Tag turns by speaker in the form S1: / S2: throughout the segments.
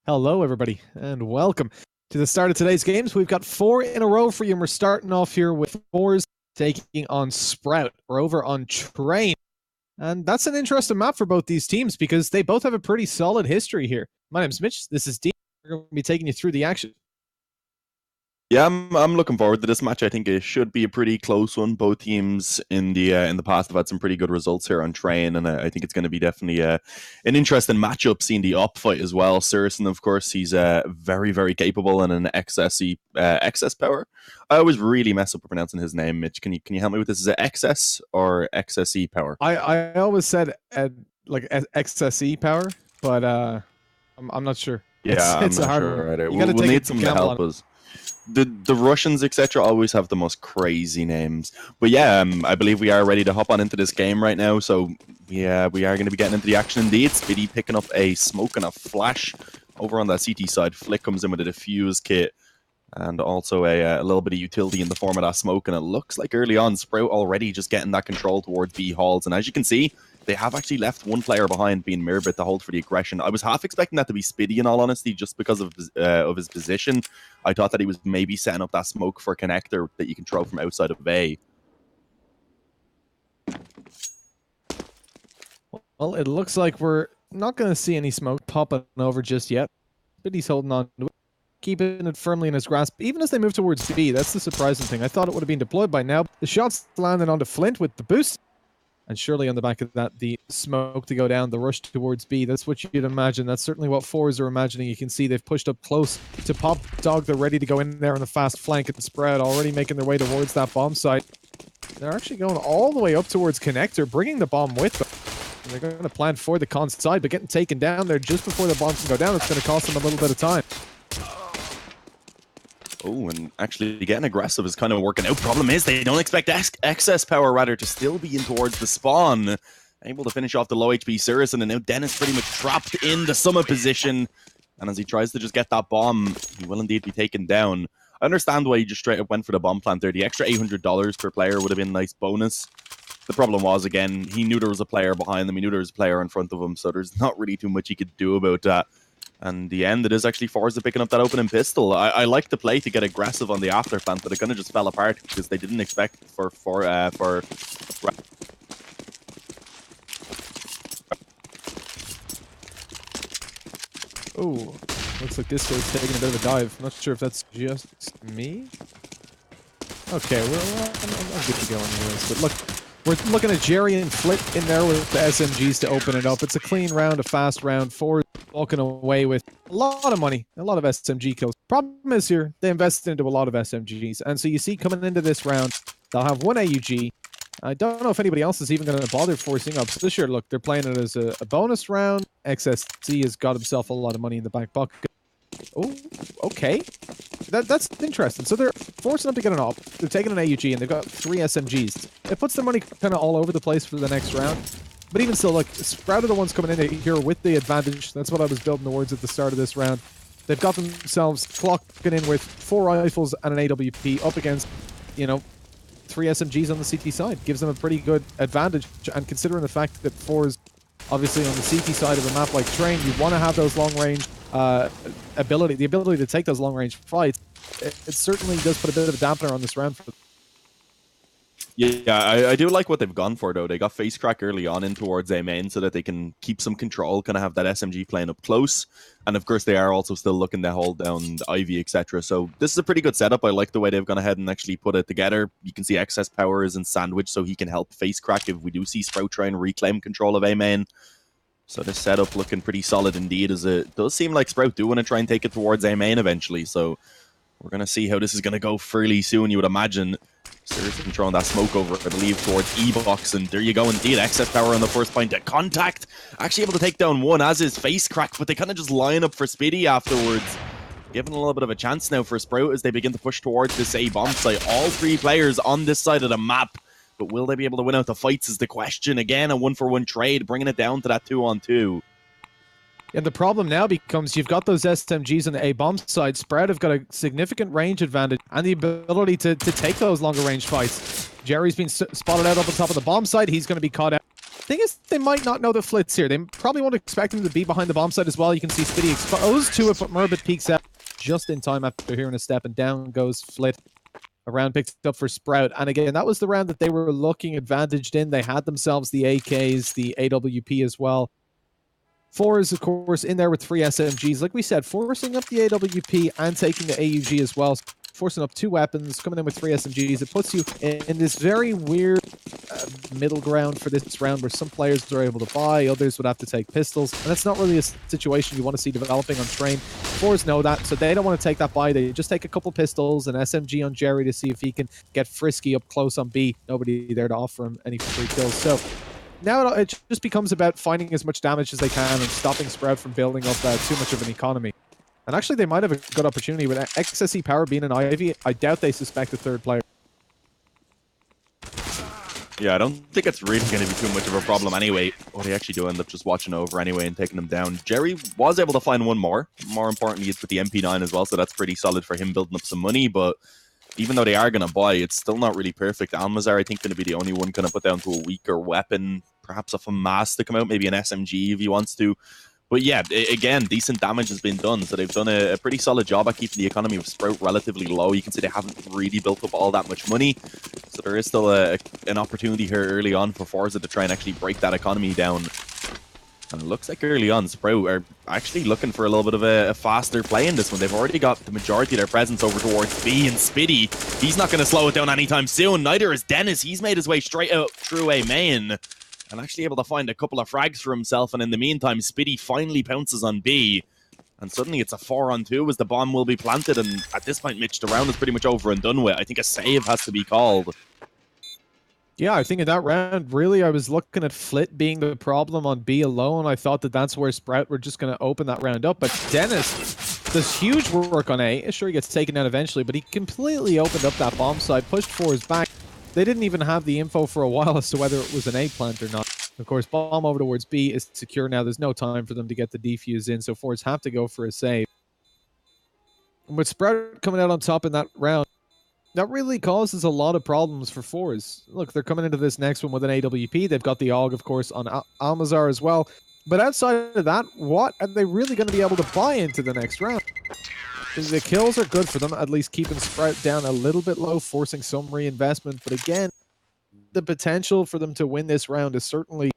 S1: Hello, everybody, and welcome to the start of today's games. We've got 4 in a row for you, and we're starting off here with Forze taking on Sprout. We're over on Train, and that's an interesting map for both these teams because they both have a pretty solid history here. My name's Mitch. This is Dean. We're going to be taking you through the action.
S2: Yeah, I'm looking forward to this match. I think it should be a pretty close one. Both teams in the past have had some pretty good results here on Train, and I think it's going to be definitely an interesting matchup. Seeing the up fight as well. Surison, of course, he's very capable and an excess power. I always really mess up pronouncing his name. Mitch, can you help me with this? Is it XS or XSE power?
S1: I always said like XSE power, but I'm not sure.
S2: Yeah,
S1: it's
S2: I'm
S1: a
S2: not
S1: hard
S2: sure
S1: one.
S2: either.
S1: You got to
S2: We'll
S1: take
S2: need someone to help us. The Russians, etc., always have the most crazy names. But yeah, I believe we are ready to hop on into this game right now. So yeah, we are going to be getting into the action indeed. Speedy picking up a smoke and a flash over on that CT side. Flick comes in with a diffuse kit and also a little bit of utility in the form of that smoke. And it looks like early on, Sprout already just getting that control towards B halls. And as you can see, they have actually left one player behind, being Mirbit, to hold for the aggression. I was half expecting that to be Spiddy, in all honesty, just because of his position. I thought that he was maybe setting up that smoke for a connector that you can throw from outside of A.
S1: Well, it looks like we're not going to see any smoke popping over just yet. Spiddy's holding on to it, keeping it firmly in his grasp, even as they move towards B. That's the surprising thing. I thought it would have been deployed by now. The shot's landing onto Flint with the boost. And surely on the back of that, the smoke to go down, the rush towards B. That's what you'd imagine. That's certainly what Forze are imagining. You can see they've pushed up close to Pop Dog. They're ready to go in there on the fast flank and spread, already making their way towards that bomb site. They're actually going all the way up towards Connector, bringing the bomb with them. And they're going to plan for the con side, but getting taken down there just before the bomb can go down, it's going to cost them a little bit of time.
S2: Oh, and actually getting aggressive is kind of working out. Problem is they don't expect excess power, rather, to still be in towards the spawn. Able to finish off the low HP Surison, and now Dennis pretty much trapped in the summit position. And as he tries to just get that bomb, he will indeed be taken down. I understand why he just straight up went for the bomb plant there. The extra $800 per player would have been a nice bonus. The problem was, again, he knew there was a player behind him. He knew there was a player in front of him, so there's not really too much he could do about that. And in the end, it is actually Forza picking up that opening pistol. I like the play to get aggressive on the after plant, but it kind of just fell apart because they didn't expect for
S1: Oh, looks like this guy's taking a bit of a dive. I'm not sure if that's just me. Okay, well, I'm good to go anyways. But look, we're looking at Jerry and Flit in there with the SMGs to open it up. It's a clean round, a fast round. Forze walking away with a lot of money, a lot of SMG kills. Problem is here, they invested into a lot of SMGs. And so you see coming into this round, they'll have one AUG. I don't know if anybody else is even going to bother forcing up. So this year, look, they're playing it as a bonus round. XSC has got himself a lot of money in the back pocket. Oh, okay. That's interesting. So they're forcing them to get an op. They're taking an AUG, and they've got 3 SMGs. It puts their money kind of all over the place for the next round. But even still, look, Sprout are the ones coming in here with the advantage. That's what I was building towards at the start of this round. They've got themselves clocking in with 4 rifles and an AWP up against, 3 SMGs on the CT side. Gives them a pretty good advantage. And considering the fact that 4 is obviously on the CT side of a map like Train, you want to have those long-range the ability to take those long-range fights. It certainly does put a bit of a dampener on this round.
S2: Yeah, I do like what they've gone for, though. They got face crack early on in towards A main so that they can keep some control, kind of have that SMG playing up close. And of course, they are also still looking to hold down the Ivy, etc. So this is a pretty good setup. I like the way they've gone ahead and actually put it together. You can see excess power is in sandwich, so he can help face crack if we do see Sprout try and reclaim control of A main. So this setup looking pretty solid indeed, as it does seem like Sprout do want to try and take it towards A main eventually. So we're going to see how this is going to go fairly soon, you would imagine. Seriously throwing that smoke over, I believe, towards E-Box, and there you go indeed. Excess power on the first point of contact. Actually able to take down one as his face crack, but they kind of just line up for Speedy afterwards. Giving a little bit of a chance now for Sprout as they begin to push towards this A-bomb site. All 3 players on this side of the map. But will they be able to win out the fights is the question. Again, a 1-for-1 trade, bringing it down to that 2-on-2.
S1: And the problem now becomes you've got those SMGs on the A-bomb side. Sprout have got a significant range advantage and the ability to take those longer range fights. Jerry's been spotted out up on top of the bomb site. He's going to be caught out. Thing is, they might not know the Flit's here. They probably won't expect him to be behind the bomb site as well. You can see Spitty exposed to it, but Murbit peeks out just in time after hearing a step, and down goes Flit. A round picked up for Sprout. And again, that was the round that they were looking advantaged in. They had themselves the AKs, the AWP as well. Forze, of course, in there with 3 SMGs. Like we said, forcing up the AWP and taking the AUG as well. Forcing up 2 weapons, coming in with 3 SMGs. It puts you in this very weird middle ground for this round where some players are able to buy, others would have to take pistols. And that's not really a situation you want to see developing on Train. Forze know that, so they don't want to take that buy. They just take a couple pistols, an SMG on Jerry to see if he can get frisky up close on B. Nobody there to offer him any free kills. So now it just becomes about finding as much damage as they can and stopping Sprout from building up too much of an economy. And actually, they might have a good opportunity with XSE Power being an Ivy. I doubt they suspect a third player.
S2: Yeah, I don't think it's really going to be too much of a problem anyway. Well, they actually do end up just watching over anyway and taking them down. Jerry was able to find one more. More importantly, it's with the MP9 as well, so that's pretty solid for him building up some money. But even though they are going to buy, it's still not really perfect. Almazar, I think, going to be the only one going to put down to a weaker weapon. Perhaps a FAMAS to come out, maybe an SMG if he wants to. But yeah, again, decent damage has been done. So they've done a pretty solid job at keeping the economy of Sprout relatively low. You can see they haven't really built up all that much money. So there is still an opportunity here early on for Forza to try and actually break that economy down. And it looks like early on, Sprout are actually looking for a little bit of a faster play in this one. They've already got the majority of their presence over towards B, and Spitty, he's not going to slow it down anytime soon. Neither is Dennis. He's made his way straight out through a main and actually able to find a couple of frags for himself. And in the meantime, Spitty finally pounces on B. And suddenly it's a 4-on-2 as the bomb will be planted. And at this point, Mitch, the round is pretty much over and done with. I think a save has to be called.
S1: Yeah, I think in that round, really, I was looking at Flit being the problem on B alone. I thought that that's where Sprout were just going to open that round up. But Dennis does huge work on A. Sure, he gets taken out eventually, but he completely opened up that bomb site, pushed Forze back. They didn't even have the info for a while as to whether it was an A plant or not. Of course, bomb over towards B is secure now. There's no time for them to get the defuse in, so Forze have to go for a save. And with Sprout coming out on top in that round, that really causes a lot of problems for Forze. Look, they're coming into this next one with an AWP. They've got the AUG, of course, on Almazar as well. But outside of that, what are they really going to be able to buy into the next round? The kills are good for them, at least keeping Sprout down a little bit low, forcing some reinvestment. But again, the potential for them to win this round is certainly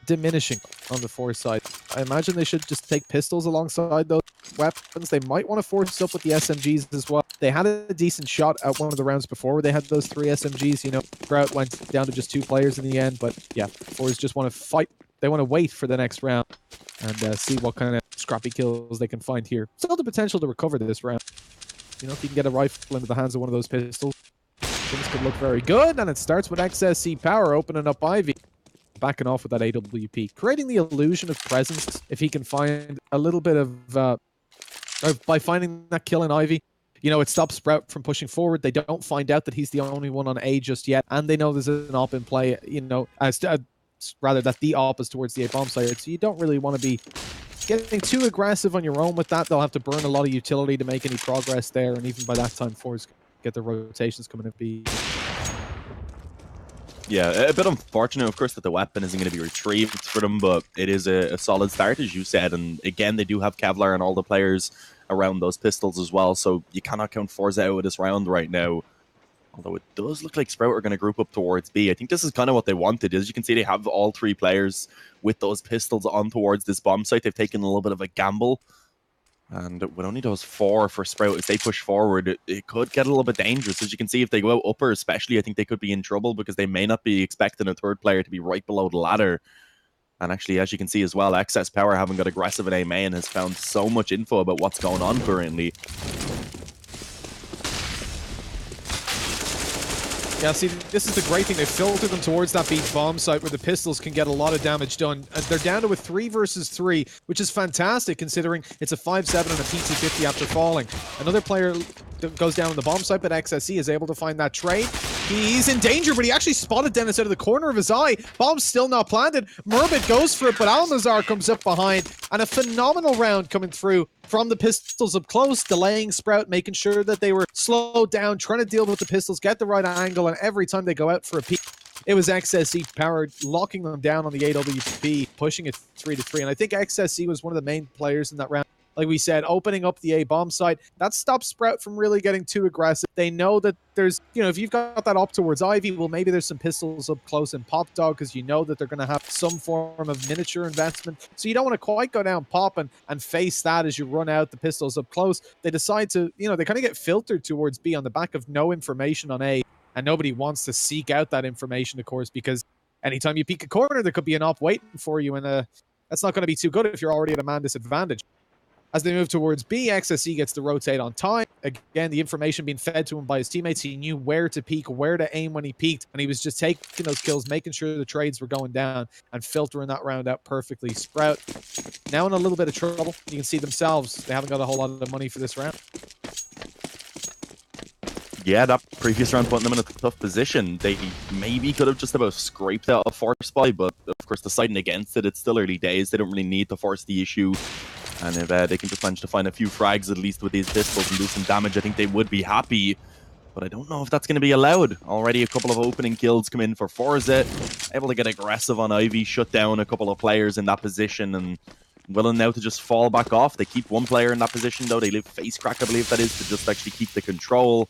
S1: diminishing on the Forze side. I imagine they should just take pistols alongside those weapons. They might want to force up with the SMGs as well. They had a decent shot at one of the rounds before where they had those 3 SMGs. You know, Sprout went down to just 2 players in the end. But yeah, Forze just want to fight. They want to wait for the next round and see what kind of scrappy kills they can find here. Still the potential to recover this round. You know, if you can get a rifle into the hands of one of those pistols, things could look very good. And it starts with XSC Power opening up Ivy, backing off with that AWP, creating the illusion of presence. If he can find a little bit of, by finding that kill in Ivy, you know, it stops Sprout from pushing forward. They don't find out that he's the only one on A just yet, and they know there's an op in play. You know, rather that the op is towards the A bomb site. So you don't really want to be getting too aggressive on your own with that. They'll have to burn a lot of utility to make any progress there, and even by that time, Forze get the rotations coming at B.
S2: Yeah, a bit unfortunate, of course, that the weapon isn't going to be retrieved for them, but it is a solid start, as you said. And again, they do have Kevlar and all the players around those pistols as well, so you cannot count Forza out of this round right now. Although it does look like Sprout are going to group up towards B. I think this is kind of what they wanted. As you can see, they have all 3 players with those pistols on towards this bomb site. They've taken a little bit of a gamble. And with only those 4 for Sprout, if they push forward, it could get a little bit dangerous. As you can see, if they go out upper especially, I think they could be in trouble because they may not be expecting a third player to be right below the ladder. And actually, as you can see as well, Excess Power, having got aggressive at A main, has found so much info about what's going on currently.
S1: Yeah, see, this is the great thing. They filter them towards that B bomb site where the pistols can get a lot of damage done. And they're down to a 3 versus 3, which is fantastic considering it's a 5-7 and a PT-50 after falling. Another player goes down on the bomb site, but XSE is able to find that trade. He's in danger, but he actually spotted Dennis out of the corner of his eye. Bomb's still not planted. Murbit goes for it, but Almazar comes up behind. And a phenomenal round coming through from the pistols up close, delaying Sprout, making sure that they were slowed down, trying to deal with the pistols, get the right angle, and every time they go out for a peek, it was XSE Power locking them down on the AWP, pushing it 3-3. And I think XSE was one of the main players in that round. Like we said, opening up the A bomb site, that stops Sprout from really getting too aggressive. They know that there's, you know, if you've got that up towards Ivy, well, maybe there's some pistols up close in Pop Dog, because you know that they're going to have some form of miniature investment. So you don't want to quite go down Pop and face that as you run out the pistols up close. They decide to, you know, they kind of get filtered towards B on the back of no information on A. And nobody wants to seek out that information, of course, because anytime you peek a corner, there could be an op waiting for you. And that's not going to be too good if you're already at a man disadvantage. As they move towards B, XSE gets to rotate on time. Again, the information being fed to him by his teammates. He knew where to peek, where to aim when he peeked, and he was just taking those kills, making sure the trades were going down and filtering that round out perfectly. Sprout now in a little bit of trouble. You can see themselves, they haven't got a whole lot of money for this round.
S2: Yeah, that previous round putting them in a tough position. They maybe could have just about scraped out a force buy, but of course deciding against it, it's still early days. They don't really need to force the issue. And if they can just manage to find a few frags, at least with these pistols, and do some damage, I think they would be happy. But I don't know if that's going to be allowed. Already a couple of opening kills come in for Forze. Able to get aggressive on Ivy, shut down a couple of players in that position, and willing now to just fall back off. They keep one player in that position, though. They leave face crack, I believe that is, to just actually keep the control.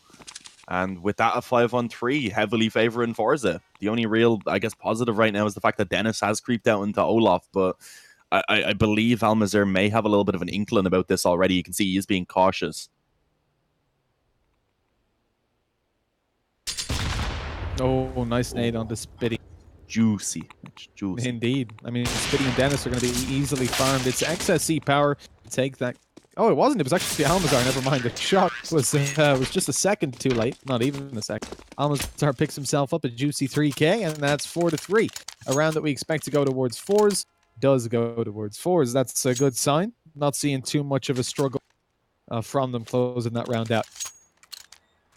S2: And with that, a 5-on-3, heavily favouring Forze. The only real, I guess, positive right now is the fact that Dennis has creeped out into Olaf, but I believe Almazir may have a little bit of an inkling about this already. You can see he is being cautious.
S1: Oh, nice nade on the Spitty.
S2: Juicy. It's juicy.
S1: Indeed. I mean, Spitty and Dennis are going to be easily farmed. It's XSE Power to take that. Oh, it wasn't. It was actually Almazar. Never mind. The shot was just a second too late. Not even a second. Almazar picks himself up a juicy 3K, and that's 4-3. A round that we expect to go towards Forze does go towards Forze. That's a good sign. Not seeing too much of a struggle from them closing that round out.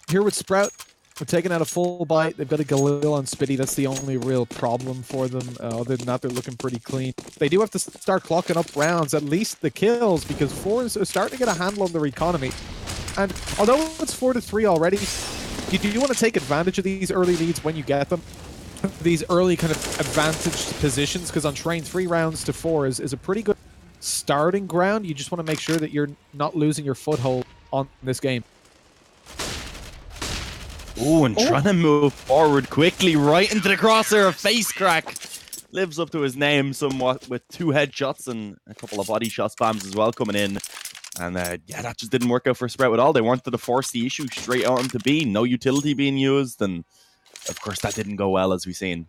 S1: Here with Sprout, we're taking out a full bite. They've got a Galil on Spitty. That's the only real problem for them. Other than that, they're looking pretty clean. They do have to start clocking up rounds, at least the kills, because Forze are starting to get a handle on their economy. And although it's 4-3 already, you do want to take advantage of these early leads when you get them. These early kind of advantaged positions, because on train 3 rounds to 4 is a pretty good starting ground. You just want to make sure that you're not losing your foothold on this game.
S2: Ooh, and trying to move forward quickly right into the crosshair of face crack. Lives up to his name somewhat with 2 headshots and a couple of body shot spams as well coming in. And yeah, that just didn't work out for Sprout at all. They wanted to force the issue straight out into B. No utility being used, and of course, that didn't go well, as we've seen.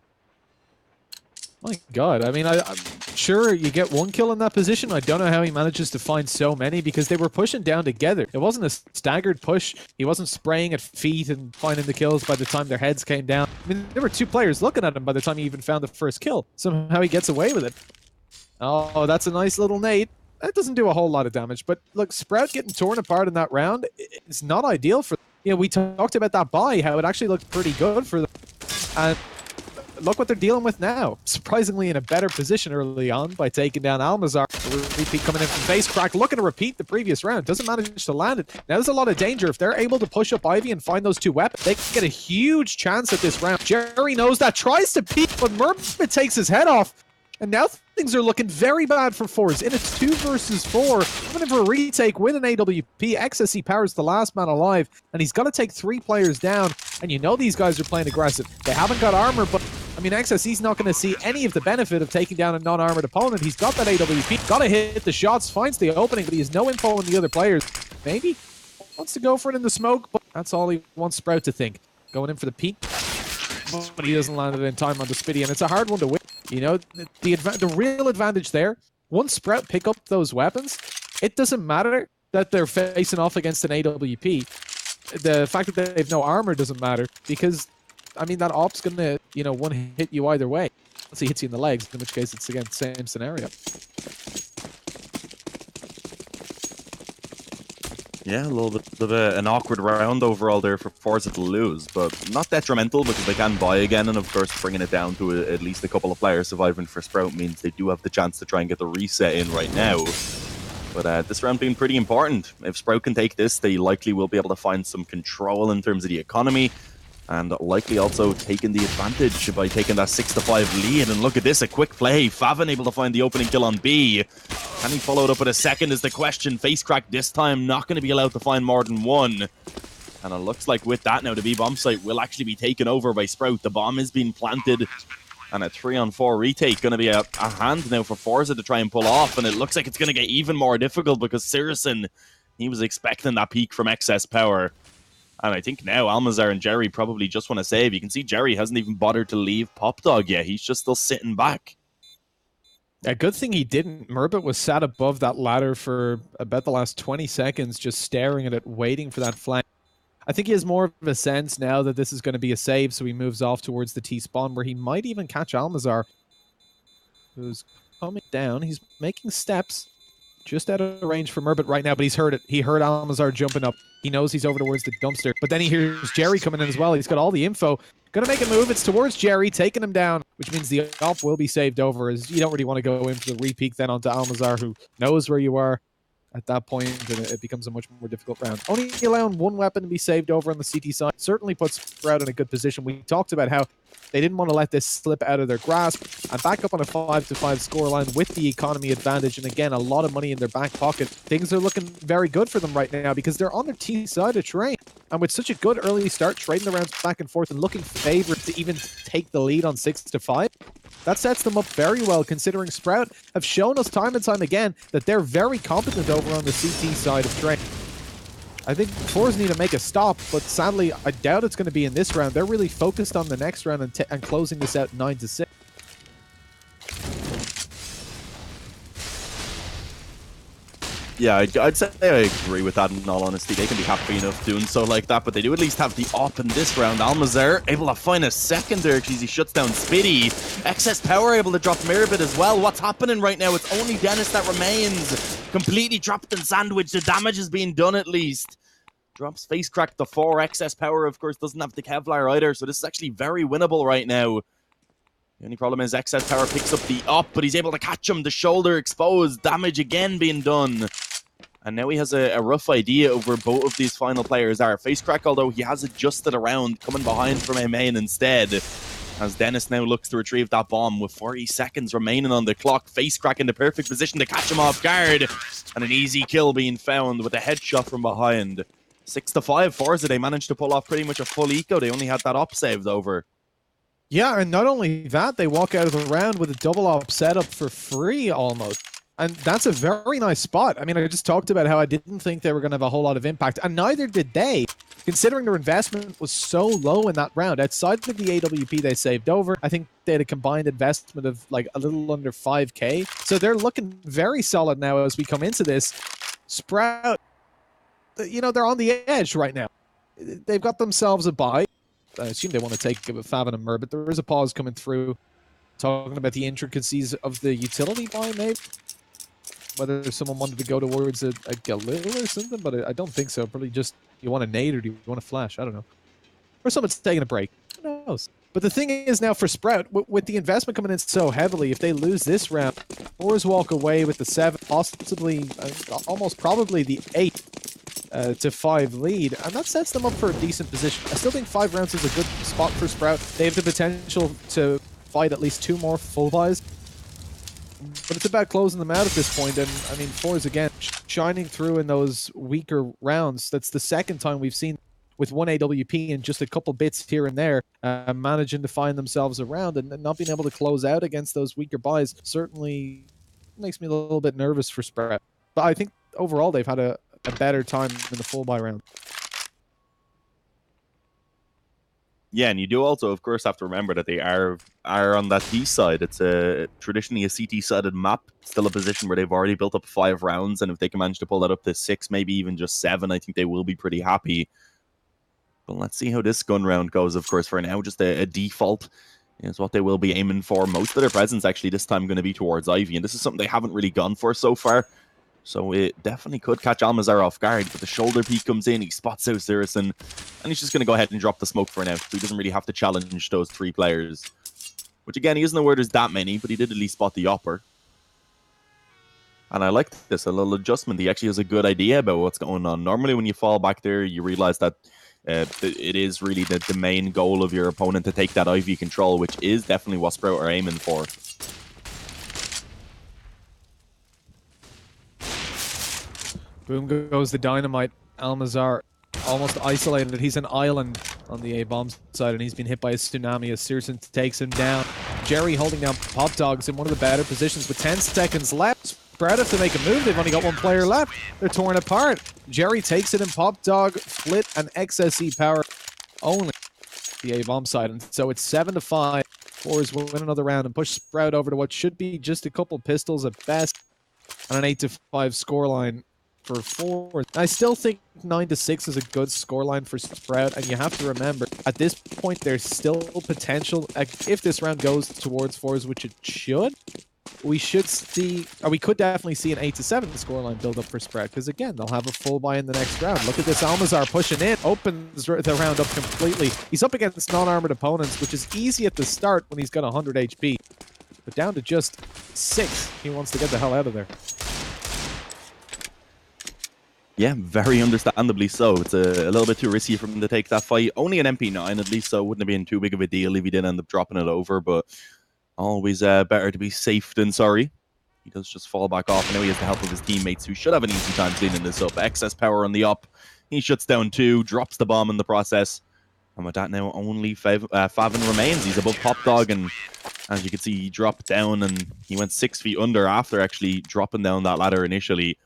S1: My God. I mean, I'm sure you get one kill in that position. I don't know how he manages to find so many, because they were pushing down together. It wasn't a staggered push. He wasn't spraying at feet and finding the kills by the time their heads came down. I mean, there were 2 players looking at him by the time he even found the first kill. Somehow he gets away with it. Oh, that's a nice little nade. That doesn't do a whole lot of damage. But look, Sprout getting torn apart in that round, it's not ideal for them. You know, we talked about that buy, how it actually looked pretty good for them. And look what they're dealing with now. Surprisingly in a better position early on by taking down Almazar. Repeat coming in from face crack, looking to repeat the previous round. Doesn't manage to land it. Now there's a lot of danger. If they're able to push up Ivy and find those 2 weapons, they can get a huge chance at this round. Jerry knows that, tries to peek, but Merpit takes his head off. And now things are looking very bad for Forze. In a 2 versus 4, even for a retake with an AWP, XSE Power's the last man alive, and he's got to take 3 players down. And you know these guys are playing aggressive. They haven't got armor, but I mean, XSE's not going to see any of the benefit of taking down a non-armored opponent. He's got that AWP, got to hit the shots, finds the opening, but he has no info on the other players. Maybe wants to go for it in the smoke, but that's all he wants Sprout to think. Going in for the peek, but he doesn't land it in time on the Spitty, and it's a hard one to win. You know, the real advantage there, once Sprout pick up those weapons, it doesn't matter that they're facing off against an AWP. The fact that they have no armor doesn't matter, because, I mean, that op's going to, you know, one hit you either way. Unless he hits you in the legs, in which case it's, again, the same scenario.
S2: Yeah, a little bit of an awkward round overall there for Forze to lose, but not detrimental because they can buy again, and of course bringing it down to at least a couple of players surviving for Sprout means they do have the chance to try and get the reset in right now. But this round being pretty important. If Sprout can take this, they likely will be able to find some control in terms of the economy. and likely also taking the advantage by taking that 6-5 lead. And look at this, a quick play. Favin able to find the opening kill on B. Can he follow it up with a second is the question. Face crack this time, not going to be allowed to find more than one. And it looks like with that now, the B bomb site will actually be taken over by Sprout. The bomb is being planted, and a 3-on-4 retake going to be a hand now for Forze to try and pull off. And it looks like it's going to get even more difficult because Sirison, he was expecting that peak from excess power. And I think now Almazar and Jerry probably just want to save. You can see Jerry hasn't even bothered to leave Pop Dog yet. He's just still sitting back.
S1: A good thing he didn't. Murbit was sat above that ladder for about the last 20 seconds, just staring at it, waiting for that flank. I think he has more of a sense now that this is going to be a save, so he moves off towards the T-spawn, where he might even catch Almazar, who's coming down. He's making steps just out of range for Murbit right now, but he's heard it. He heard Almazar jumping up. He knows he's over towards the dumpster, but then he hears Jerry coming in as well. He's got all the info. Gonna make a move. It's towards Jerry, taking him down, which means the op will be saved over, as you don't really want to go in for the repeak then onto Almazar, who knows where you are at that point, and it becomes a much more difficult round. Only allowing one weapon to be saved over on the CT side certainly puts Sprout in a good position. We talked about how they didn't want to let this slip out of their grasp, and back up on a 5-5 scoreline with the economy advantage, and again, a lot of money in their back pocket. Things are looking very good for them right now because they're on their T side of terrain, and with such a good early start, trading the rounds back and forth and looking favored to even take the lead on 6-5, that sets them up very well, considering Sprout have shown us time and time again that they're very competent over on the CT side of terrain. I think Forze need to make a stop, but sadly, I doubt it's going to be in this round. They're really focused on the next round and closing this out 9-6.
S2: Yeah, I'd say I agree with that in all honesty. They can be happy enough doing so like that, but they do at least have the op in this round. Almazar able to find a second there because he shuts down Spitty. Excess power able to drop Mirabit as well. What's happening right now? It's only Dennis that remains. Completely dropped and sandwiched. The damage is being done at least. Drops face crack the 4. Excess power, of course, doesn't have the Kevlar either, so this is actually very winnable right now. The only problem is excess power picks up the up, but he's able to catch him. The shoulder exposed. Damage again being done. And now he has a rough idea of where both of these final players are. Face crack, although he has adjusted around, coming behind from a main instead. As Dennis now looks to retrieve that bomb with 40 seconds remaining on the clock. Face crack in the perfect position to catch him off guard. And an easy kill being found with a headshot from behind. 6-5 Forze, they managed to pull off pretty much a full eco. They only had that op saved over.
S1: Yeah, and not only that, they walk out of the round with a double op setup for free almost. And that's a very nice spot. I mean, I just talked about how I didn't think they were going to have a whole lot of impact, and neither did they, considering their investment was so low in that round. Outside of the AWP they saved over, I think they had a combined investment of like a little under 5k. So they're looking very solid now as we come into this. Sprout, you know, they're on the edge right now. They've got themselves a bye. I assume they want to take Favin and Murbit. There is a pause coming through, talking about the intricacies of the utility buy, maybe. Whether someone wanted to go towards a Galil or something, but I don't think so. Probably just, you want a nade or do you want a flash? I don't know. Or someone's taking a break. Who knows? But the thing is now for Sprout, with the investment coming in so heavily, if they lose this round, Forze walk away with the 7, possibly, almost probably the 8-5 lead, and that sets them up for a decent position. I still think 5 rounds is a good spot for Sprout. They have the potential to fight at least 2 more full buys. But it's about closing them out at this point, and I mean, Forze again shining through in those weaker rounds. That's the second time we've seen with one AWP and just a couple bits here and there, managing to find themselves around and not being able to close out against those weaker buys certainly makes me a little bit nervous for Sprout. But I think overall they've had a better time in the full buy round.
S2: Yeah, and you do also, of course, have to remember that they are on that T side. It's traditionally a CT-sided map. Still a position where they've already built up 5 rounds, and if they can manage to pull that up to 6, maybe even just 7, I think they will be pretty happy. But let's see how this gun round goes, of course. For now, just a default is what they will be aiming for. Most of their presence, actually, this time going to be towards Ivy, and this is something they haven't really gone for so far. So it definitely could catch Almazar off guard, but the shoulder peek comes in, he spots out Sirison, and he's just going to go ahead and drop the smoke for now, so he doesn't really have to challenge those 3 players. Which again, he doesn't know where there's that many, but he did at least spot the upper. And I like this, a little adjustment. He actually has a good idea about what's going on. Normally when you fall back there, you realize that It is really the main goal of your opponent to take that IV control, which is definitely what Sprout are aiming for.
S1: Boom goes the dynamite. Almazar almost isolated. He's an island on the A-bomb side, and he's been hit by a tsunami as Searson takes him down. Jerry holding down Pop Dogs in one of the better positions with 10 seconds left. Sprout have to make a move. They've only got one player left. They're torn apart. Jerry takes it in Pop Dog, Flit, and XSE power only the A-bomb side. And so it's 7-5. Forze will win another round and push Sprout over to what should be just a couple pistols at best and an 8-5 scoreline for Forze. I still think 9-6 is a good scoreline for Sprout, and you have to remember, at this point, there's still potential. If this round goes towards Forze, which it should, we should see, or we could definitely see an 8-7 scoreline build up for Sprout, because again, they'll have a full buy in the next round. Look at this Almazar pushing in, opens the round up completely. He's up against non-armored opponents, which is easy at the start when he's got 100 HP, but down to just 6. He wants to get the hell out of there.
S2: Yeah, very understandably so. It's a little bit too risky for him to take that fight. Only an MP9 at least, so it wouldn't have been too big of a deal if he did end up dropping it over, but always better to be safe than sorry. He does just fall back off, and now he has the help of his teammates, who should have an easy time cleaning this up. Excess power on the up. He shuts down 2, drops the bomb in the process. And with that now, only Favin remains. He's above Pop Dog, and as you can see, he dropped down, and he went 6 feet under after actually dropping down that ladder initially.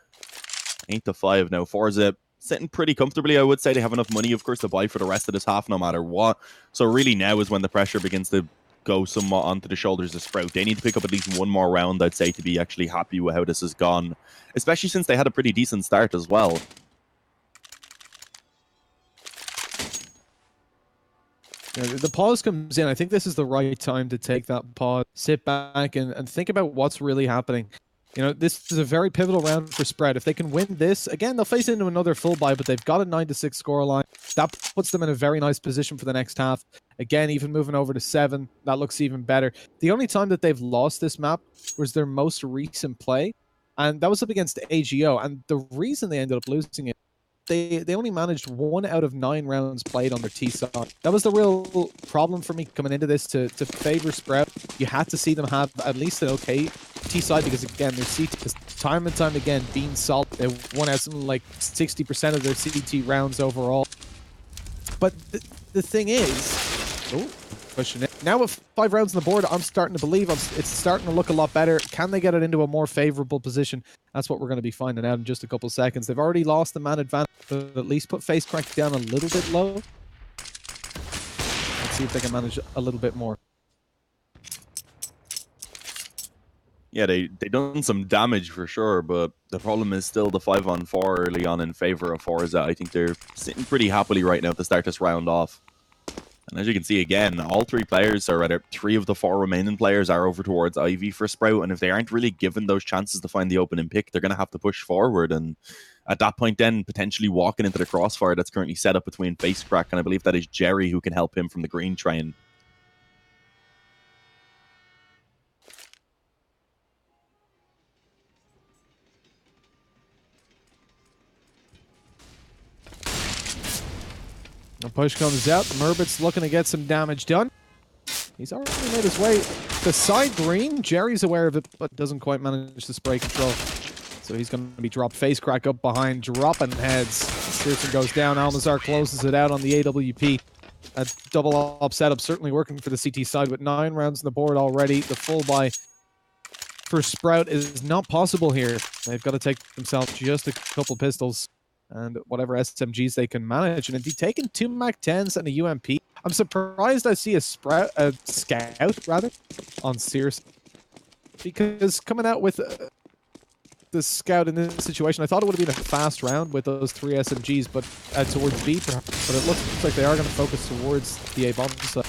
S2: 8-5 now. Forze sitting pretty comfortably, I would say. They have enough money, of course, to buy for the rest of this half no matter what. So really now is when the pressure begins to go somewhat onto the shoulders of Sprout. They need to pick up at least one more round, I'd say, to be actually happy with how this has gone. Especially since they had a pretty decent start as well.
S1: Yeah, the pause comes in. I think this is the right time to take that pause, sit back, and think about what's really happening. You know, this is a very pivotal round for Sprout. If they can win this, again, they'll face into another full buy, but they've got a 9-6 scoreline. That puts them in a very nice position for the next half. Again, even moving over to 7, that looks even better. The only time that they've lost this map was their most recent play, and that was up against Csgo. And the reason they ended up losing it, they only managed 1 out of 9 rounds played on their T side. That was the real problem for me coming into this to favor Sprout. You had to see them have at least an okay T side, because again, their CT is time and time again being solid. They won out something like 60% of their CT rounds overall. But the thing is, pushing it. Now with 5 rounds on the board, I'm starting to believe it's starting to look a lot better. Can they get it into a more favorable position? That's what we're going to be finding out in just a couple of seconds. They've already lost the man advantage, but at least put Face Crack down a little bit low. Let's see if they can manage a little bit more.
S2: Yeah, they done some damage for sure, but the problem is still the 5-on-4 early on in favor of Forze. I think they're sitting pretty happily right now to start this round off. And as you can see again, all 3 players, or rather 3 of the 4 remaining players, are over towards Ivy for Sprout, and if they aren't really given those chances to find the opening pick, they're going to have to push forward, and at that point then, potentially walking into the crossfire that's currently set up between Face Crack, and I believe that is Jerry who can help him from the green train.
S1: The push comes out. Murbit's looking to get some damage done. He's already made his way to side green. Jerry's aware of it, but doesn't quite manage to spray control. So he's going to be dropped. Face Crack up behind, dropping heads. Searson goes down. Almazar closes it out on the AWP. A double up setup certainly working for the CT side with 9 rounds on the board already. The full buy for Sprout is not possible here. They've got to take themselves just a couple pistols and whatever SMGs they can manage. And indeed, taking 2 MAC-10s and a UMP. I'm surprised I see a scout, on Sears. Because coming out with the scout in this situation, I thought it would have been a fast round with those 3 SMGs, but towards B, perhaps. But it looks like they are going to focus towards the A-bomb side.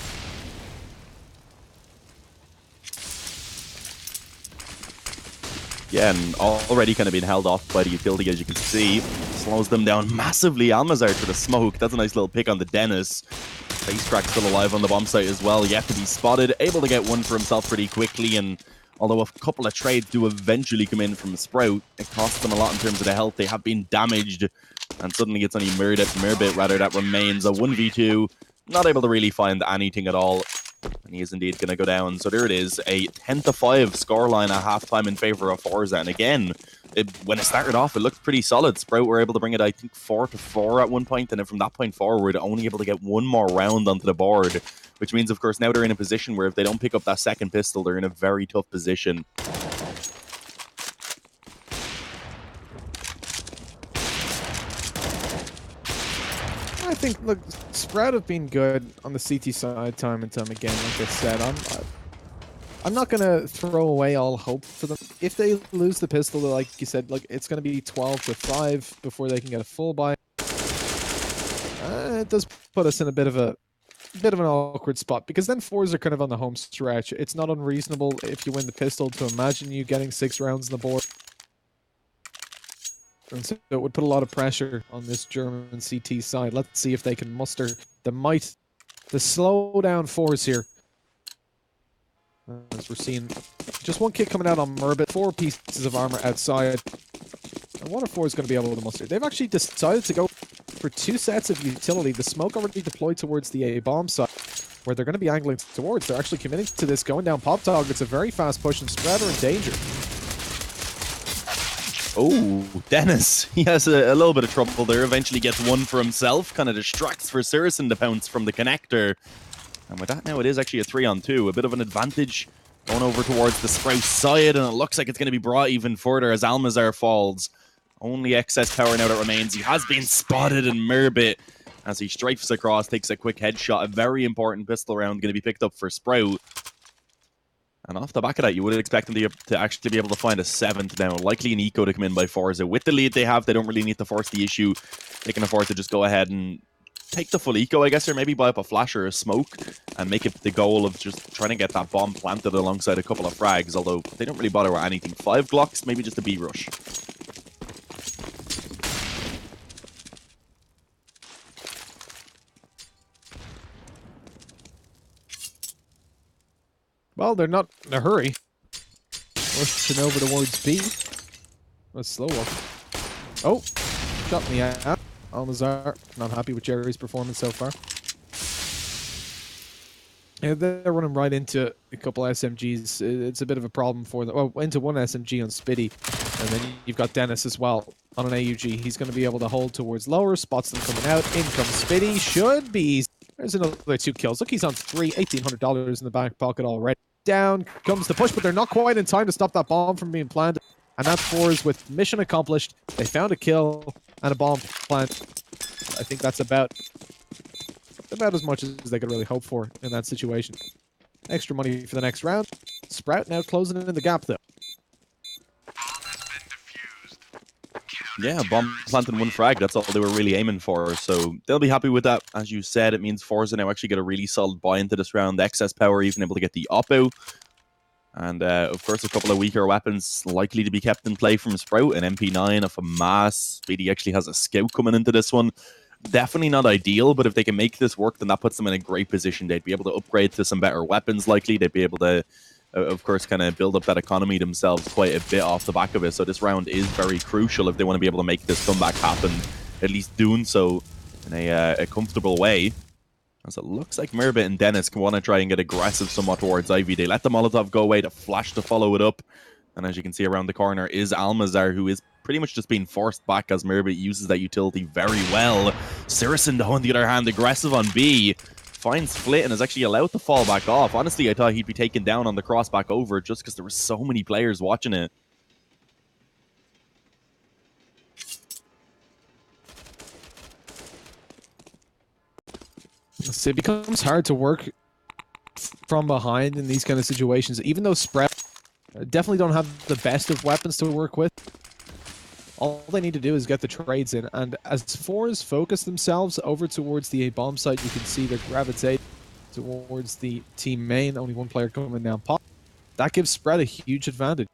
S2: Yeah, and already kind of been held off by the utility, as you can see. Slows them down massively. Almazar for the smoke. That's a nice little pick on the Dennis. Face Crack still alive on the bomb site as well. Yet to be spotted. Able to get one for himself pretty quickly. And although a couple of trades do eventually come in from Sprout, it costs them a lot in terms of the health. They have been damaged. And suddenly it's only Mirbit rather that remains a 1v2. Not able to really find anything at all. And he is indeed going to go down. So there it is, a 10-5 scoreline at halftime in favor of Forze. And again, when it started off, it looked pretty solid. Sprout were able to bring it, I think, 4-4 at one point, and then from that point forward, only able to get one more round onto the board, which means, of course, now they're in a position where if they don't pick up that second pistol, they're in a very tough position.
S1: I think, look, Sprout have been good on the CT side time and time again. Like I said, I'm not gonna throw away all hope for them. If they lose the pistol, like you said, like it's gonna be 12-5 before they can get a full buy. It does put us in a bit of an awkward spot, because then fours are kind of on the home stretch. It's not unreasonable if you win the pistol to imagine you getting 6 rounds on the board. And so it would put a lot of pressure on this German CT side. Let's see if they can muster the might to slow down fours here. As we're seeing just one kick coming out on Mirbit, 4 pieces of armor outside. And one of 4 is going to be able to muster. They've actually decided to go for 2 sets of utility. The smoke already deployed towards the A-bomb side, where they're going to be angling towards. They're actually committing to this, going down Pop Dog. It's a very fast push, and Spread are in danger.
S2: Oh, Dennis. He has a little bit of trouble there. Eventually gets one for himself. Kind of distracts for Sirison to pounce from the connector. And with that now, it is actually a 3-on-2. A bit of an advantage going over towards the Sprout side. And it looks like it's going to be brought even further as Almazar falls. Only excess power now that remains. He has been spotted in Mirbit as he strafes across, takes a quick headshot. A very important pistol round going to be picked up for Sprout. And off the back of that, you would expect them to actually be able to find a 7th down. Likely an eco to come in by Forza. With the lead they have, they don't really need to force the issue. They can afford to just go ahead and take the full eco, I guess, or maybe buy up a flash or a smoke and make it the goal of just trying to get that bomb planted alongside a couple of frags, although they don't really bother with anything. 5 Glocks, maybe just a B-rush.
S1: Well, they're not in a hurry. Rushing over towards B. A slow walk. Oh, shot me out. Almazar, not happy with Jerry's performance so far. Yeah, they're running right into a couple SMGs. It's a bit of a problem for them. Oh, into one SMG on Spitty. And then you've got Dennis as well on an AUG. He's going to be able to hold towards lower, spots them coming out. In comes Spitty. Should be. There's another 2 kills. Look, he's on 3. $1,800 in the back pocket already. Down comes the push, but they're not quite in time to stop that bomb from being planted. And that's Forze with mission accomplished. They found a kill and a bomb plant. I think that's about as much as they could really hope for in that situation. Extra money for the next round. Sprout now closing in the gap, though.
S2: Yeah, bomb planting 1 frag. That's all they were really aiming for. So they'll be happy with that. As you said, it means Forza now actually get a really solid buy into this round. Excess power, even able to get the Oppo. And, of course, a couple of weaker weapons likely to be kept in play from Sprout. An MP9, a FAMAS. Speedy actually has a Scout coming into this one. Definitely not ideal, but if they can make this work, then that puts them in a great position. They'd be able to upgrade to some better weapons, likely. They'd be able to, of course, kind of build up that economy themselves quite a bit off the back of it. So this round is very crucial if they want to be able to make this comeback happen, at least doing so in a comfortable way. As it looks like Mirbit and Dennis can want to try and get aggressive somewhat towards Ivy. They let the Molotov go away to flash to follow it up. And as you can see around the corner is Almazar, who is pretty much just being forced back as Mirbit uses that utility very well. Sirison, though, on the other hand, aggressive on B. Finds Flit and is actually allowed to fall back off. Honestly, I thought he'd be taken down on the cross back over just because there were so many players watching it.
S1: It becomes hard to work from behind in these kind of situations, even though Sprout definitely don't have the best of weapons to work with. All they need to do is get the trades in, and as Forze focus themselves over towards the A-bomb site, you can see they're gravitating towards the team main. Only 1 player coming down Pop. That gives Spread a huge advantage.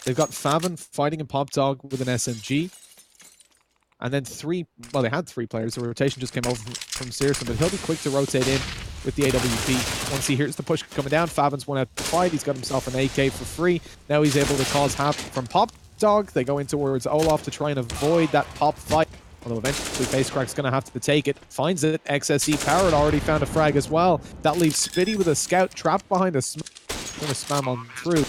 S1: They've got Favin fighting in Pop Dog with an SMG. And then they had 3 players. The rotation just came over from Searson, but he'll be quick to rotate in with the AWP. Once he hears the push coming down, Favin's 1 out to fight. He's got himself an AK for free. Now he's able to cause half from Pop Dog. They go in towards Olaf to try and avoid that pop fight. Although eventually Facecrack's going to have to take it. Finds it. XSE Power had already found a frag as well. That leaves Spitty with a scout trapped behind a going to spam on through.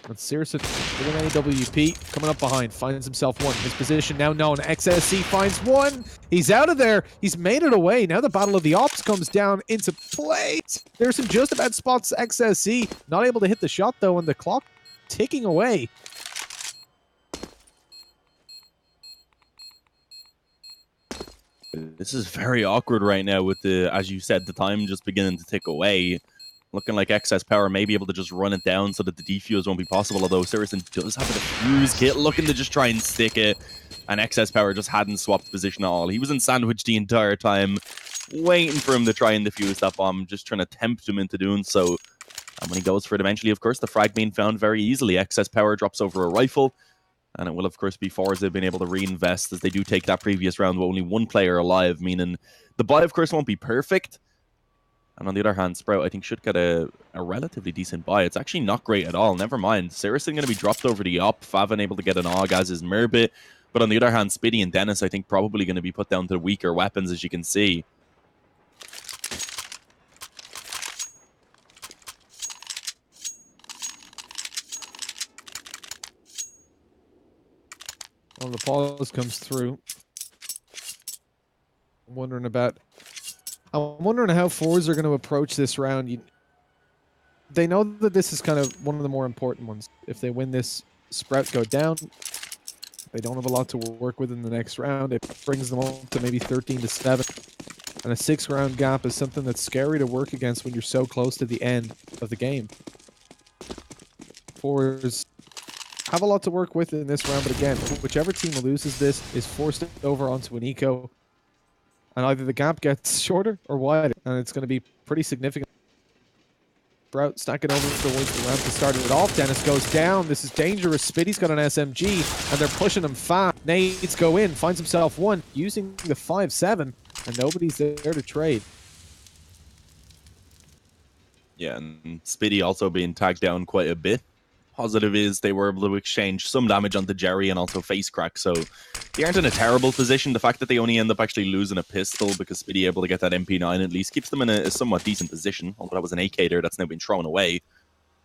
S1: But Searson with an AWP coming up behind. Finds himself one. His position now known. XSE finds one. He's out of there. He's made it away. Now the Battle of the Ops comes down into play. Searson just about spots XSE. Not able to hit the shot though, and the clock ticking away.
S2: This is very awkward right now with the, as you said, the time just beginning to tick away. Looking like Excess Power may be able to just run it down so that the defuse won't be possible, although Searson does have a defuse kit looking to just try and stick it, and Excess Power just hadn't swapped position at all. He was in sandwich the entire time, waiting for him to try and defuse that bomb, just trying to tempt him into doing so. And when he goes for it eventually, of course, the frag being found very easily. Excess Power drops over a rifle. And it will, of course, be Forze being able to reinvest as they do take that previous round with only one player alive, meaning the buy, of course, won't be perfect. And on the other hand, Sprout, I think, should get a relatively decent buy. It's actually not great at all. Never mind. Saracen going to be dropped over the op. Favin able to get an AUG, as is Merbit. But on the other hand, Spitty and Dennis, I think, probably going to be put down to the weaker weapons, as you can see.
S1: Well, the pause comes through. I'm wondering how Forze are going to approach this round. They know that this is kind of one of the more important ones. If they win this, Sprout go down. They don't have a lot to work with in the next round. It brings them up to maybe 13-7. And a 6-round gap is something that's scary to work against when you're so close to the end of the game. Forze have a lot to work with in this round, but again, whichever team loses this is forced over onto an eco, and either the gap gets shorter or wider, and it's going to be pretty significant. Sprout stacking over towards the ramp to start it off. Dennis goes down. This is dangerous. Spitty's got an SMG, and they're pushing him fast. Nades go in, finds himself one, using the 5-7, and nobody's there to trade.
S2: Yeah, and Spitty also being tagged down quite a bit. Positive is they were able to exchange some damage onto Jerry and also face crack, so they aren't in a terrible position. The fact that they only end up actually losing a pistol because Spitty able to get that MP9 at least keeps them in a somewhat decent position, although that was an AK there that's now been thrown away.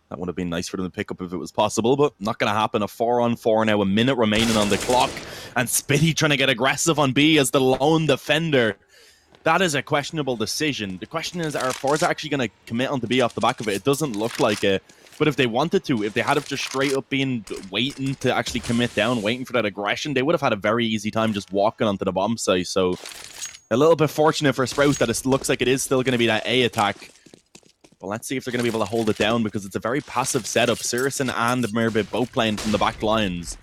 S2: That would have been nice for them to pick up if it was possible, but not going to happen. A 4-on-4 now, a minute remaining on the clock, and Spitty trying to get aggressive on B as the lone defender. That is a questionable decision. The question is, are Forze actually going to commit onto B off the back of it? It doesn't look like it. But if they wanted to, if they had just straight up been waiting to actually commit down, waiting for that aggression, they would have had a very easy time just walking onto the bomb site. So a little bit fortunate for Sprout that it looks like it is still going to be that A attack. But let's see if they're going to be able to hold it down, because it's a very passive setup. Saracen and Merbit both playing from the back lines.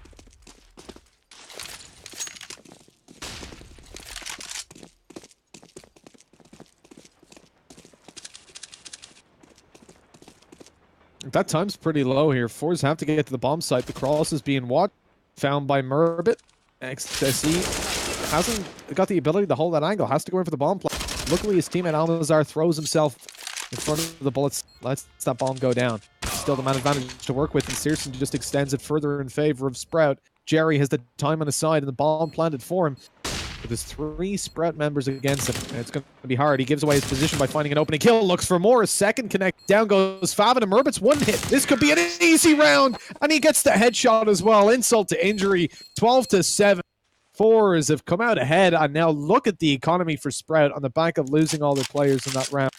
S1: That time's pretty low here. Forze have to get to the bomb site. The cross is being watched. Found by Merbit. XSE hasn't got the ability to hold that angle. Has to go in for the bomb play. Luckily, his teammate Almazar throws himself in front of the bullets. Lets that bomb go down. Still the man advantage to work with, and Searson just extends it further in favor of Sprout. Jerry has the time on his side, and the bomb planted for him. But there's 3 Sprout members against him, and it's going to be hard. He gives away his position by finding an opening kill. Looks for more. A second connect. Down goes Favin, and Merbit's one hit. This could be an easy round, and he gets the headshot as well. Insult to injury. 12-7. Forze have come out ahead, and now look at the economy for Sprout on the back of losing all their players in that round.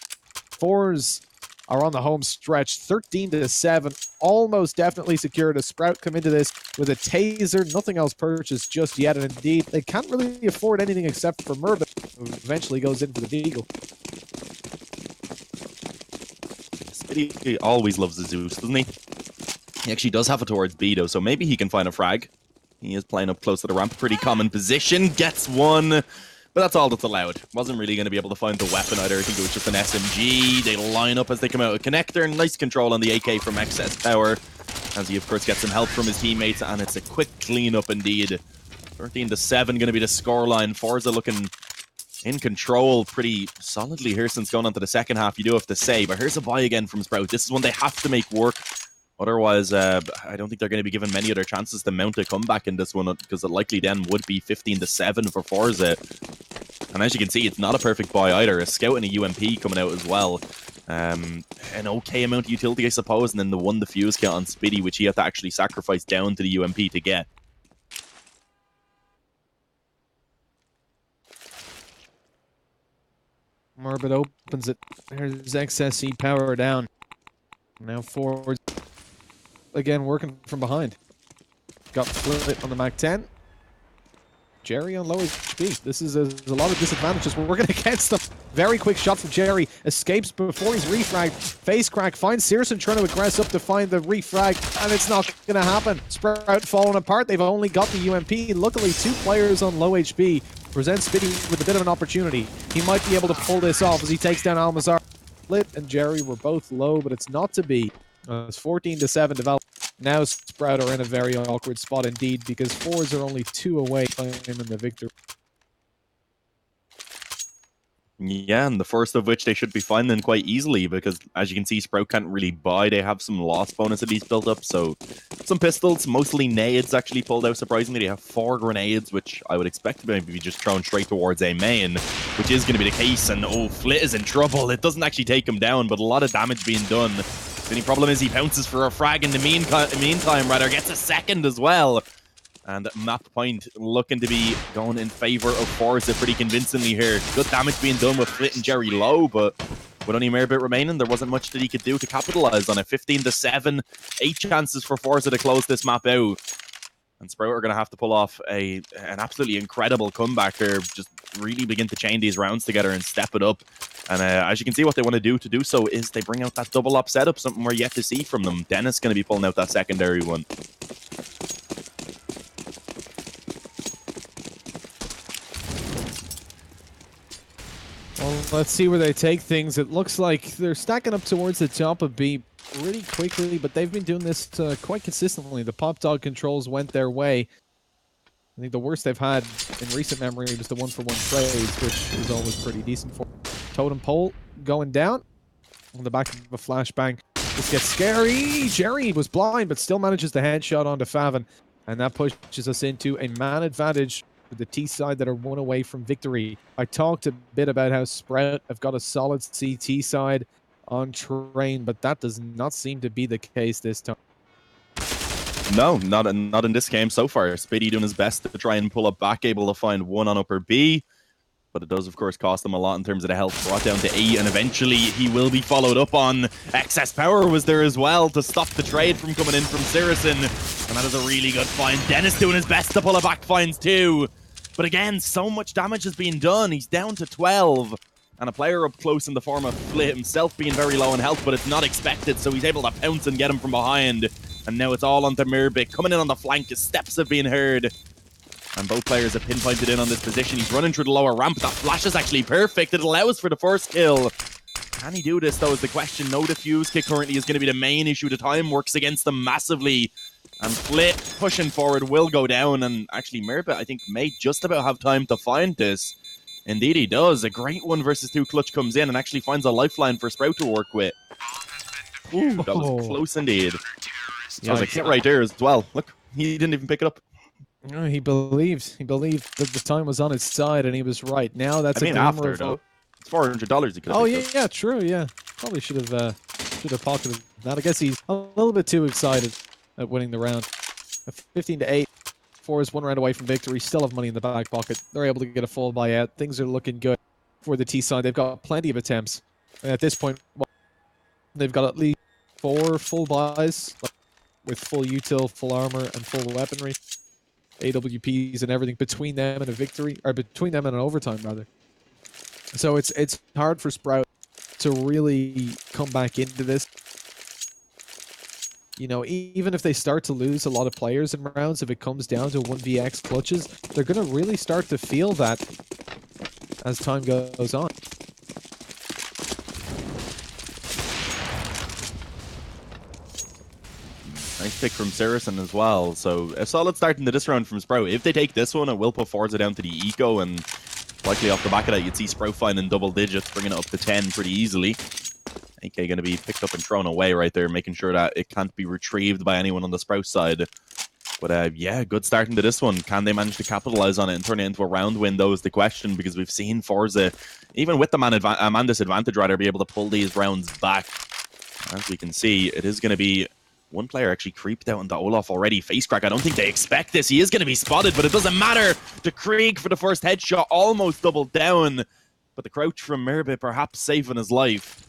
S1: Forze are on the home stretch, 13-7, almost definitely secured. A Sprout come into this with a taser, nothing else purchased just yet, and indeed, they can't really afford anything except for Merbit, who eventually goes in for the Deagle.
S2: Spitty always loves the Zeus, doesn't he? He actually does have it towards B, though, so maybe he can find a frag. He is playing up close to the ramp, pretty common position, gets one. But that's all that's allowed. Wasn't really going to be able to find the weapon either. I think it was just an SMG. They line up as they come out with connector. Nice control on the AK from Excess Power, as he, of course, gets some help from his teammates. And it's a quick cleanup indeed. 13-7 going to be the scoreline. Forza looking in control pretty solidly here since going on to the second half, you do have to say. But here's a buy again from Sprout. This is one they have to make work. Otherwise, I don't think they're going to be given many other chances to mount a comeback in this one, because it likely then would be 15-7 for Forze. And as you can see, it's not a perfect buy either. A scout and a UMP coming out as well. An okay amount of utility, I suppose, and then the one defuse kit on Spiddy, which he had to actually sacrifice down to the UMP to get.
S1: Morbid opens it. There's XSE power down. Now Forze again working from behind. Got Flit on the Mac 10. Jerry on low HP. This is a lot of disadvantages. We're working against them. Very quick shot from Jerry. Escapes before he's refragged. Face crack. Finds Searson trying to aggress up to find the refrag. And it's not going to happen. Sprout falling apart. They've only got the UMP. Luckily, 2 players on low HP. Presents Spitty with a bit of an opportunity. He might be able to pull this off as he takes down Almazar. Flit and Jerry were both low, but it's not to be. It's 14-7 developed. Now Sprout are in a very awkward spot indeed, because Forze are only 2 away from him in the victory.
S2: Yeah, and the first of which they should be finding quite easily, because as you can see, Sprout can't really buy. They have some loss bonus at least built up, so some pistols, mostly nades actually pulled out surprisingly. They have 4 grenades, which I would expect to maybe be just thrown straight towards a main, which is going to be the case, and oh, Flit is in trouble. It doesn't actually take him down, but a lot of damage being done. The only problem is he pounces for a frag in the meantime, rather gets a second as well. And map point looking to be going in favor of Forze pretty convincingly here. Good damage being done with Flit and Jerry low, but with only a mere bit remaining, there wasn't much that he could do to capitalize on it. 15-7, 8 chances for Forze to close this map out. And Sprout are going to have to pull off an absolutely incredible comeback here. Just really begin to chain these rounds together and step it up. And as you can see, what they want to do so is they bring out that double up setup, something we're yet to see from them. Dennis going to be pulling out that secondary one.
S1: Well, let's see where they take things. It looks like they're stacking up towards the top of B pretty quickly, but they've been doing this quite consistently. The pop dog controls went their way. I think the worst they've had in recent memory was the 1-for-1 trades, which is always pretty decent for totem pole going down on the back of a flashbang. This gets scary. Jerry was blind, but still manages the headshot onto Favin, and that pushes us into a man advantage for the T side that are 1 away from victory. I talked a bit about how Sprout have got a solid CT side on train, but that does not seem to be the case this time.
S2: No, not in this game so far. Spiddy doing his best to try and pull up back, able to find 1 on upper B. But it does, of course, cost him a lot in terms of the health. Brought down to E, and eventually he will be followed up on. Excess power was there as well to stop the trade from coming in from Searson. And that is a really good find. Dennis doing his best to pull it back, finds 2. But again, so much damage has been done. He's down to 12. And a player up close in the form of Flit himself being very low in health, but it's not expected, so he's able to pounce and get him from behind. And now it's all onto Mirbik. Coming in on the flank, his steps have been heard. And both players have pinpointed in on this position. He's running through the lower ramp. That flash is actually perfect. It allows for the first kill. Can he do this, though, is the question. No defuse kit currently is going to be the main issue. The time works against them massively. And Flit pushing forward will go down. And actually, Mirbik, I think, may just about have time to find this. Indeed, he does. A great 1 versus 2 clutch comes in and actually finds a lifeline for Sprout to work with. Ooh, that was close indeed. That was a hit right there as well. Look, he didn't even pick it up.
S1: No, he believed that the time was on his side, and he was right. Now that's a glimmer of hope.
S2: It's $400 he could have.
S1: Oh yeah, true. Yeah, probably should have pocketed that. I guess he's a little bit too excited at winning the round. 15-8. Forze 1 round away from victory. Still have money in the back pocket. They're able to get a full buyout. Things are looking good for the T side. They've got plenty of attempts. And at this point, well, they've got at least 4 full buys with full util, full armor, and full weaponry. AWPs and everything between them and a victory, or between them and an overtime rather. So it's hard for Sprout to really come back into this. You know, even if they start to lose a lot of players in rounds, if it comes down to 1vx clutches, they're going to really start to feel that as time goes on.
S2: Nice pick from Searson as well. So a solid start into this round from Sprout. If they take this one, it will put Forza down to the eco, and likely off the back of that, you'd see Sprout finding double digits, bringing it up to 10 pretty easily. AK going to be picked up and thrown away right there, making sure that it can't be retrieved by anyone on the Sprout side. But yeah, good start into this one. Can they manage to capitalize on it and turn it into a round win, though, is the question, because we've seen Forze, even with the man disadvantage, rather, be able to pull these rounds back. As we can see, it is going to be one player actually creeped out into Olaf already. Face crack, I don't think they expect this. He is going to be spotted, but it doesn't matter. To Krieg for the first headshot, almost doubled down. But the crouch from Mirbit perhaps saving his life.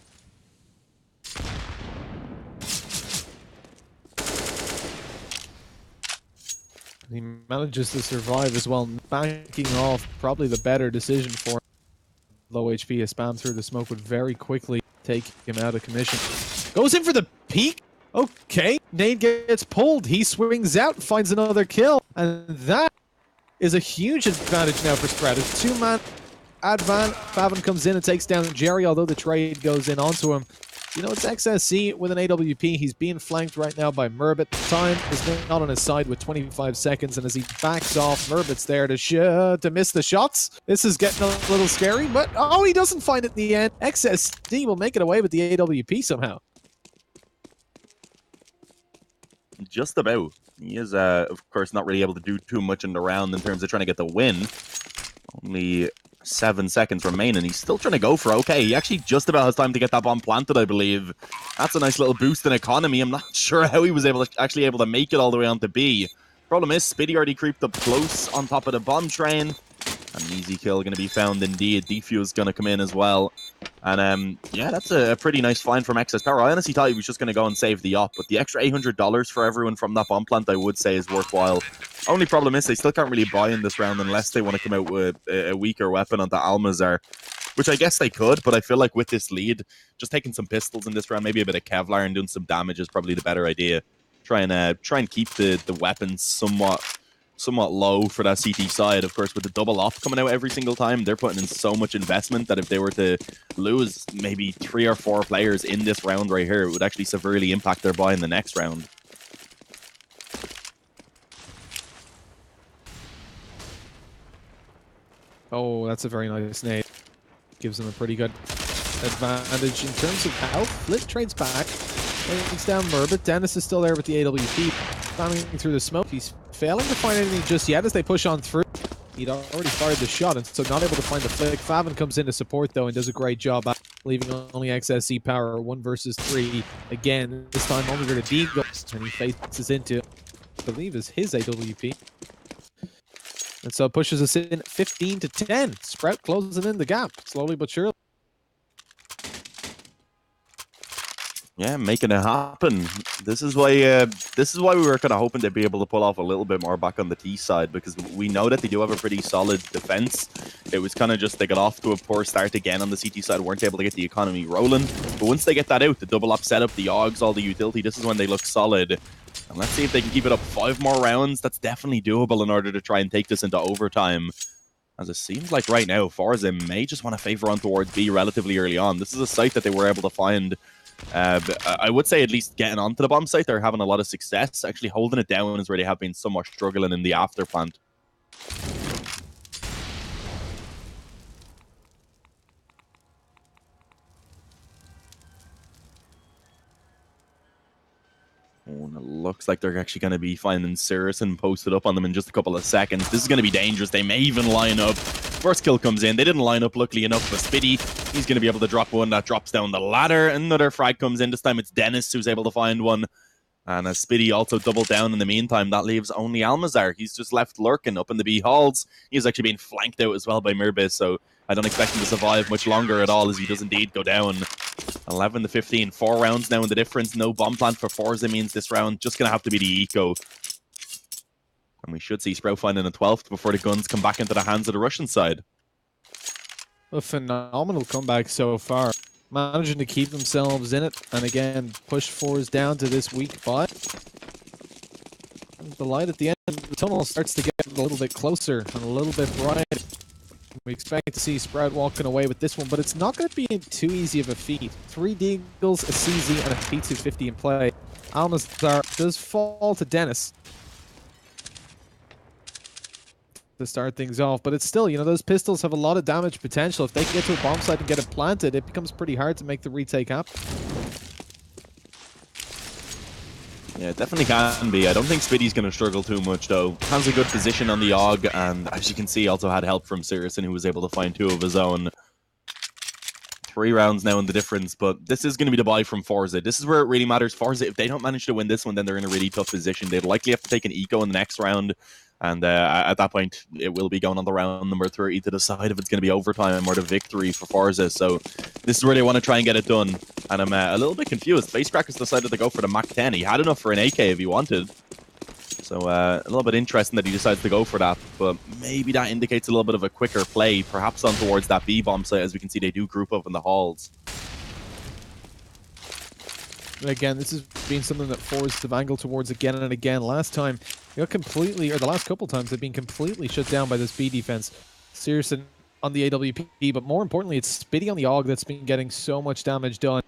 S1: He manages to survive as well, backing off, probably the better decision for him. Low HP, a spam through the smoke would very quickly take him out of commission. Goes in for the peek. Okay, nade gets pulled. He swings out, finds another kill. And that is a huge advantage now for Sprout. It's two-man advan. Favin comes in and takes down Jerry, although the trade goes in onto him. You know, it's XSC with an AWP. He's being flanked right now by Mirbit. Time is not on his side with 25 seconds, and as he backs off, Mirbit's there to miss the shots. This is getting a little scary, but oh, he doesn't find it in the end. XSC will make it away with the AWP somehow.
S2: Just about. He is, of course, not really able to do too much in the round in terms of trying to get the win. Only 7 seconds remaining. He's still trying to go for okay. He actually just about has time to get that bomb planted, I believe. That's a nice little boost in economy. I'm not sure how he was able to make it all the way on to B. Problem is, Spitty already creeped up close on top of the bomb train. And an easy kill going to be found indeed. Defuse going to come in as well. And yeah, that's a pretty nice find from Excess Power. I honestly thought he was just going to go and save the op, but the extra $800 for everyone from that bomb plant, I would say, is worthwhile. Only problem is they still can't really buy in this round unless they want to come out with a weaker weapon onto Almazar, which I guess they could, but I feel like with this lead, just taking some pistols in this round, maybe a bit of Kevlar and doing some damage is probably the better idea. Try and keep the weapons somewhat low for that CT side. Of course, with the double op coming out every single time, they're putting in so much investment that if they were to lose maybe 3 or 4 players in this round right here, it would actually severely impact their buy in the next round.
S1: Oh, that's a very nice nade. Gives them a pretty good advantage in terms of health. Flit trades back. Takes down Mirbit. Dennis is still there with the AWP. Spamming through the smoke. He's failing to find anything just yet as they push on through. He'd already fired the shot, and so not able to find the flick. Favin comes in to support, though, and does a great job, leaving only XSC Power 1 versus 3. Again, this time only to Deagle, and he faces into, I believe, is his AWP. And so pushes us in 15-10. Sprout closing in the gap, slowly but surely.
S2: Yeah, making it happen. This is why we were kind of hoping to be able to pull off a little bit more back on the T side, because we know that they do have a pretty solid defense. It was kind of just they got off to a poor start again on the CT side, weren't able to get the economy rolling. But once they get that out, the double up setup, the AUGs, all the utility, this is when they look solid. And let's see if they can keep it up 5 more rounds. That's definitely doable in order to try and take this into overtime. As it seems like right now, Forze may just want to favor on towards B relatively early on. This is a site that they were able to find. I would say at least getting onto the bomb site, they're having a lot of success. Actually holding it down is where they have been somewhat struggling in the after plant. Oh, and it looks like they're actually going to be finding Sirison posted up on them in just a couple of seconds. This is going to be dangerous. They may even line up. First kill comes in. They didn't line up, luckily enough, but Spitty, he's going to be able to drop one that drops down the ladder. Another frag comes in. This time it's Dennis who's able to find one. And as Spitty also doubled down in the meantime, that leaves only Almazar. He's just left lurking up in the B halls. He's actually being flanked out as well by Mirbis, so I don't expect him to survive much longer at all as he does indeed go down. 11-15, 4 rounds now in the difference. No bomb plant for Forze means this round just going to have to be the eco. And we should see Sprout finding a 12th before the guns come back into the hands of the Russian side.
S1: A phenomenal comeback so far. Managing to keep themselves in it, and again, push Forze down to this weak buy. The light at the end of the tunnel starts to get a little bit closer and a little bit bright. We expect to see Sprout walking away with this one, but it's not going to be too easy of a feat. 3 Deagles, a CZ, and a P250 in play. Almazar does fall to Dennis. to start things off. But it's still, you know, those pistols have a lot of damage potential. If they can get to a bomb site and get it planted, it becomes pretty hard to make the retake happen.
S2: Yeah, it definitely can be. I don't think Spiddy's going to struggle too much, though. Has a good position on the AUG, and as you can see, also had help from Sirison, who was able to find 2 of his own. 3 rounds now in the difference, but this is going to be the buy from Forze. This is where it really matters. Forze, if they don't manage to win this one, then they're in a really tough position. They'd likely have to take an eco in the next round, and at that point, it will be going on the round number 30 to decide if it's going to be overtime or the victory for Forze. So this is where they want to try and get it done, and I'm a little bit confused. Facecrackers decided to go for the Mach 10. He had enough for an AK if he wanted. So a little bit interesting that he decides to go for that, but maybe that indicates a little bit of a quicker play, perhaps on towards that B-bomb site. As we can see, they do group up in the halls.
S1: And again, this has been something that Forze have angled towards again and again. Last time, they got completely, or the last couple times, they've been completely shut down by this B defense. Sirison on the AWP, but more importantly, it's Spitty on the AUG that's been getting so much damage done.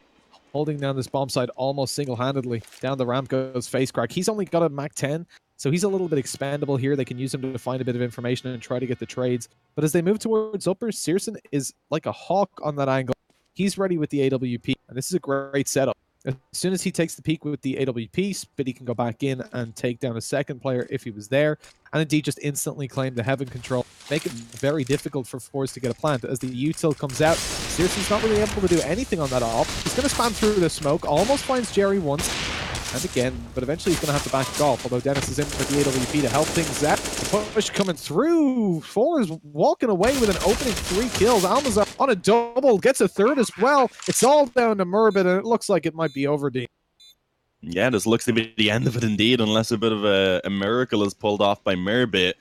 S1: Holding down this bomb site almost single-handedly. Down the ramp goes Facecrack. He's only got a Mach 10, so he's a little bit expendable here. They can use him to find a bit of information and try to get the trades. But as they move towards uppers, Sirison is like a hawk on that angle. He's ready with the AWP, and this is a great setup. As soon as he takes the peek with the AWP, Spitty can go back in and take down a second player if he was there, and indeed just instantly claim the heaven control. Make it very difficult for Forze to get a plant. As the util comes out, Sirison's not really able to do anything on that op. He's going to spam through the smoke, almost finds Jerry once, and again, but eventually he's going to have to back it off, although Dennis is in for the AWP to help things out. The push coming through. Forze walking away with an opening 3 kills. Almazar on a double, gets a third as well. It's all down to Murbit, and it looks like it might be over, Dean.
S2: Yeah, this looks to be the end of it indeed, unless a bit of a miracle is pulled off by Murbit.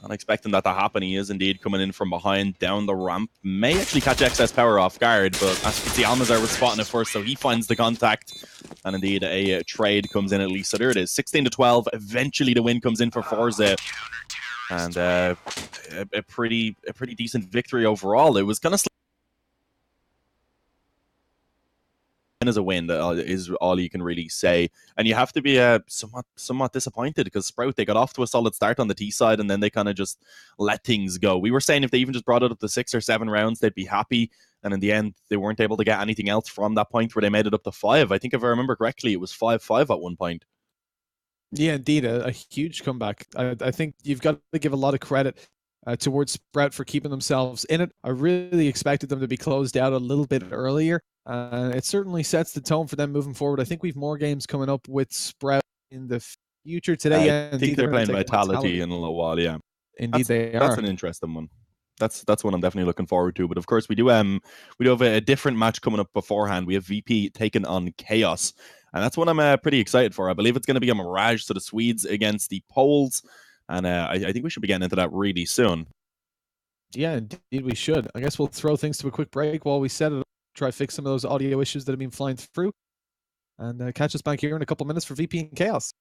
S2: Not expecting that to happen. He is indeed coming in from behind down the ramp. May actually catch excess power off guard, but as you can see, Almazar was spotting it first, so he finds the contact. And indeed, a trade comes in at least. So there it is, 16-12. Eventually, the win comes in for Forze. And a pretty decent victory overall. It was kind of as a win is all you can really say, and you have to be somewhat disappointed because Sprout, they got off to a solid start on the T side and then they kind of just let things go. We were saying if they even just brought it up to 6 or 7 rounds they'd be happy, and in the end they weren't able to get anything else from that point where they made it up to 5. I think if I remember correctly it was 5-5 at one point.
S1: Yeah, indeed, a huge comeback. I think you've got to give a lot of credit towards Sprout for keeping themselves in it. I really expected them to be closed out a little bit earlier. It certainly sets the tone for them moving forward. I think we've more games coming up with Sprout in the future today.
S2: I think they're playing Vitality in a little while, yeah.
S1: Indeed, they are.
S2: That's an interesting one. That's one I'm definitely looking forward to. But of course, we do have a different match coming up beforehand. We have VP taking on Chaos, and that's what I'm pretty excited for. I believe it's going to be a Mirage, so the Swedes against the Poles, and I think we should be getting into that really soon.
S1: Yeah, indeed we should. I guess we'll throw things to a quick break while we set it up, try to fix some of those audio issues that have been flying through, and catch us back here in a couple minutes for VP and Chaos.